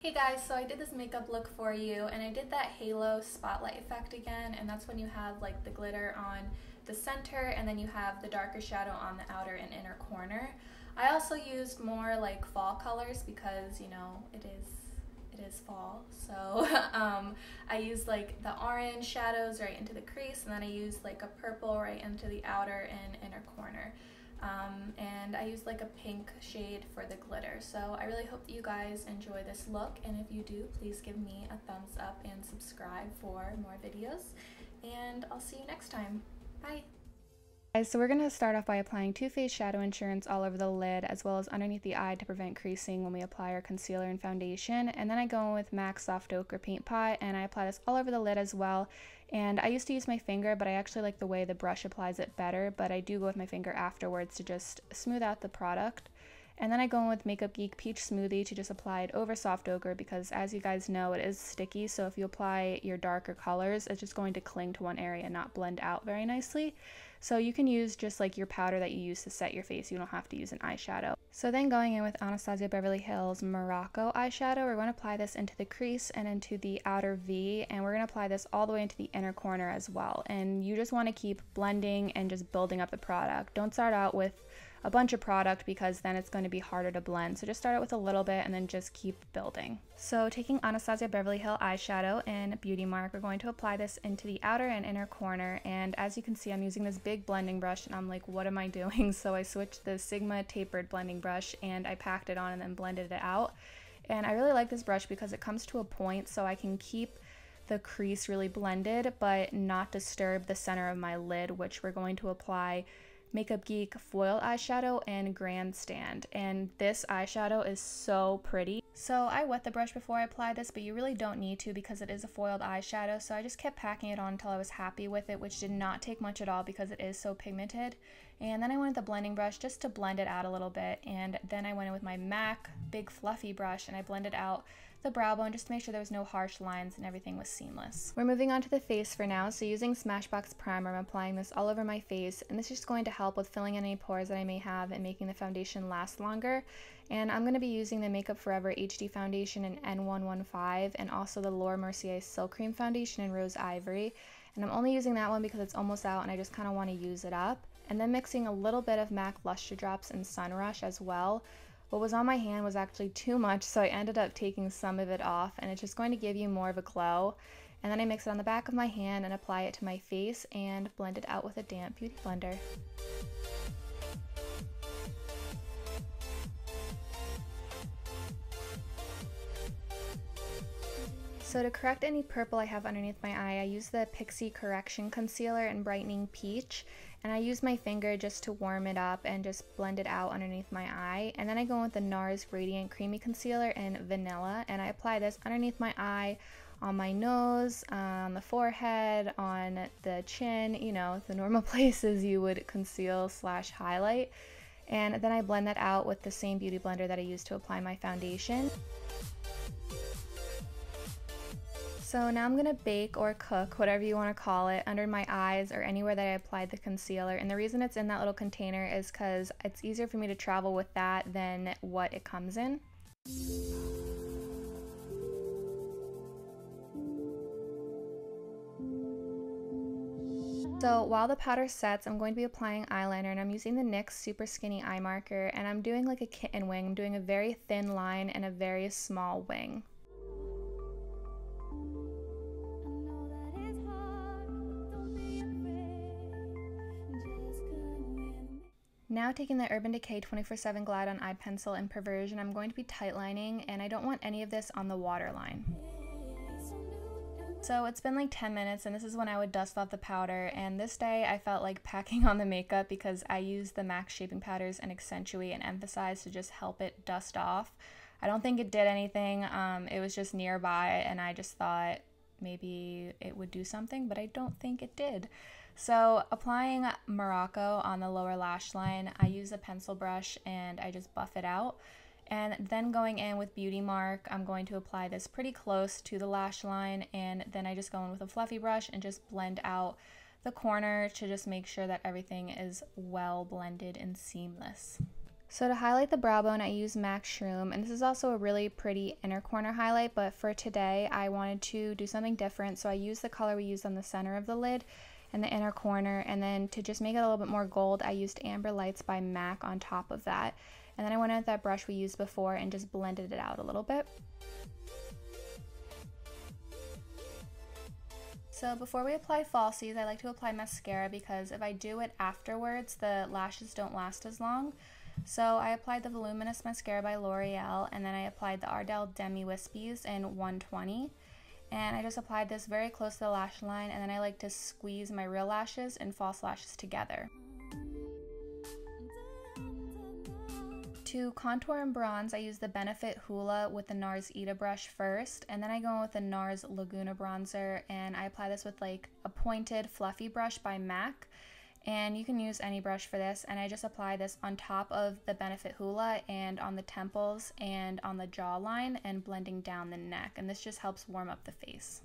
Hey guys, so I did this makeup look for you and I did that halo spotlight effect again, and that's when you have like the glitter on the center and then you have the darker shadow on the outer and inner corner. I also used more like fall colors because, you know, it is fall, so I used like the orange shadows right into the crease, and then I used like a purple right into the outer and inner corner. And I used like a pink shade for the glitter. So I really hope that you guys enjoy this look, and if you do, please give me a thumbs up and subscribe for more videos, and I'll see you next time. Bye! Guys, so we're going to start off by applying Too Faced Shadow Insurance all over the lid as well as underneath the eye to prevent creasing when we apply our concealer and foundation. And then I go in with MAC Soft Ochre Paint Pot and I apply this all over the lid as well. And I used to use my finger, but I actually like the way the brush applies it better, but I do go with my finger afterwards to just smooth out the product. And then I go in with Makeup Geek Peach Smoothie to just apply it over soft ochre because, as you guys know, it is sticky, so if you apply your darker colors, it's just going to cling to one area and not blend out very nicely. So you can use just like your powder that you use to set your face. You don't have to use an eyeshadow. So then going in with Anastasia Beverly Hills Morocco eyeshadow, we're going to apply this into the crease and into the outer V, and we're going to apply this all the way into the inner corner as well. And you just want to keep blending and just building up the product. Don't start out with a bunch of product because then it's going to be harder to blend. So just start out with a little bit and then just keep building. So taking Anastasia Beverly Hills eyeshadow in Beauty Mark, we're going to apply this into the outer and inner corner. And as you can see, I'm using this big blending brush and I'm like, what am I doing? So I switched the Sigma tapered blending brush and I packed it on and then blended it out. And I really like this brush because it comes to a point so I can keep the crease really blended but not disturb the center of my lid, which we're going to apply Makeup Geek foiled eyeshadow and Grandstand, and this eyeshadow is so pretty. So I wet the brush before I apply this, but you really don't need to because it is a foiled eyeshadow, so I just kept packing it on until I was happy with it, which did not take much at all because it is so pigmented. And then I went with the blending brush just to blend it out a little bit, and then I went in with my MAC big fluffy brush and I blended out the brow bone just to make sure there was no harsh lines and everything was seamless. We're moving on to the face for now, so using Smashbox primer, I'm applying this all over my face, and this is just going to help with filling in any pores that I may have and making the foundation last longer. And I'm going to be using the Makeup Forever HD foundation in N115 and also the Mercier Silk Cream foundation in Rose Ivory, and I'm only using that one because it's almost out and I just kind of want to use it up. And then mixing a little bit of MAC Lustre Drops in Sun Rush as well. What was on my hand was actually too much, so I ended up taking some of it off, and it's just going to give you more of a glow. And then I mix it on the back of my hand and apply it to my face and blend it out with a damp beauty blender. So to correct any purple I have underneath my eye, I use the Pixi Correction Concealer in Brightening Peach, and I use my finger just to warm it up and just blend it out underneath my eye. And then I go in with the NARS Radiant Creamy Concealer in Vanilla, and I apply this underneath my eye, on my nose, on the forehead, on the chin, you know, the normal places you would conceal slash highlight. And then I blend that out with the same beauty blender that I used to apply my foundation. So now I'm going to bake or cook, whatever you want to call it, under my eyes or anywhere that I applied the concealer. And the reason it's in that little container is because it's easier for me to travel with that than what it comes in. So while the powder sets, I'm going to be applying eyeliner, and I'm using the NYX Super Skinny Eye Marker, and I'm doing like a kitten wing. I'm doing a very thin line and a very small wing. Now taking the Urban Decay 24/7 Glide On Eye Pencil in Perversion, I'm going to be tightlining, and I don't want any of this on the waterline. So it's been like 10 minutes, and this is when I would dust off the powder, and this day I felt like packing on the makeup because I used the MAC Shaping Powders and Accentuate and Emphasize to just help it dust off. I don't think it did anything, it was just nearby, and I just thought maybe it would do something, but I don't think it did. So applying Morocco on the lower lash line, I use a pencil brush and I just buff it out. And then going in with Beauty Mark, I'm going to apply this pretty close to the lash line, and then I just go in with a fluffy brush and just blend out the corner to just make sure that everything is well blended and seamless. So to highlight the brow bone, I use MAC Shroom, and this is also a really pretty inner corner highlight, but for today I wanted to do something different, so I used the color we used on the center of the lid and the inner corner, and then to just make it a little bit more gold, I used Amber Lights by MAC on top of that. And then I went in with that brush we used before and just blended it out a little bit. So before we apply falsies, I like to apply mascara because if I do it afterwards, the lashes don't last as long. So I applied the Voluminous mascara by Loreal, and then I applied the Ardell Demi Whispies in 120. And I just applied this very close to the lash line, and then I like to squeeze my real lashes and false lashes together. To contour and bronze, I use the Benefit Hoola with the NARS Ita brush first, and then I go in with the NARS Laguna bronzer, and I apply this with like a pointed fluffy brush by MAC, and you can use any brush for this, and I just apply this on top of the Benefit Hoola and on the temples and on the jawline and blending down the neck, and this just helps warm up the face.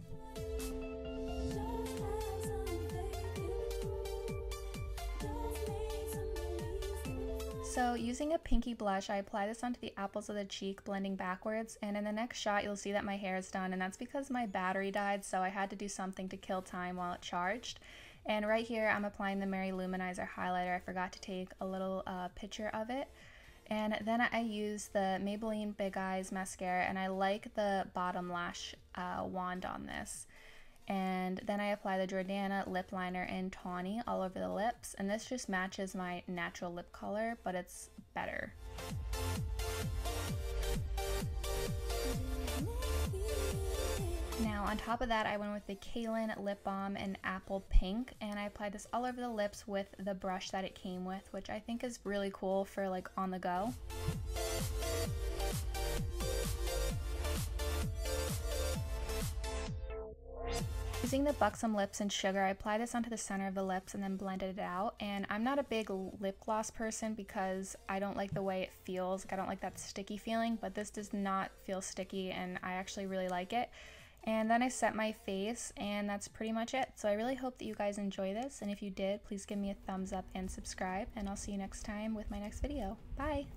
So using a pinky blush, I apply this onto the apples of the cheek, blending backwards, and in the next shot you'll see that my hair is done, and that's because my battery died, so I had to do something to kill time while it charged. And right here I'm applying the Mary Luminizer highlighter. I forgot to take a little picture of it. And then I use the Maybelline Big Eyes mascara, and I like the bottom lash wand on this. And then I apply the Jordana lip liner in Tawny all over the lips, and this just matches my natural lip color, but it's better. Now on top of that, I went with the Kaylin lip balm in Apple Pink, and I applied this all over the lips with the brush that it came with, which I think is really cool for like on the go. Using the Buxom Lips and Sugar, I apply this onto the center of the lips and then blended it out. And I'm not a big lip gloss person because I don't like the way it feels. Like, I don't like that sticky feeling, but this does not feel sticky and I actually really like it. And then I set my face, and that's pretty much it. So I really hope that you guys enjoy this, and if you did, please give me a thumbs up and subscribe, and I'll see you next time with my next video. Bye!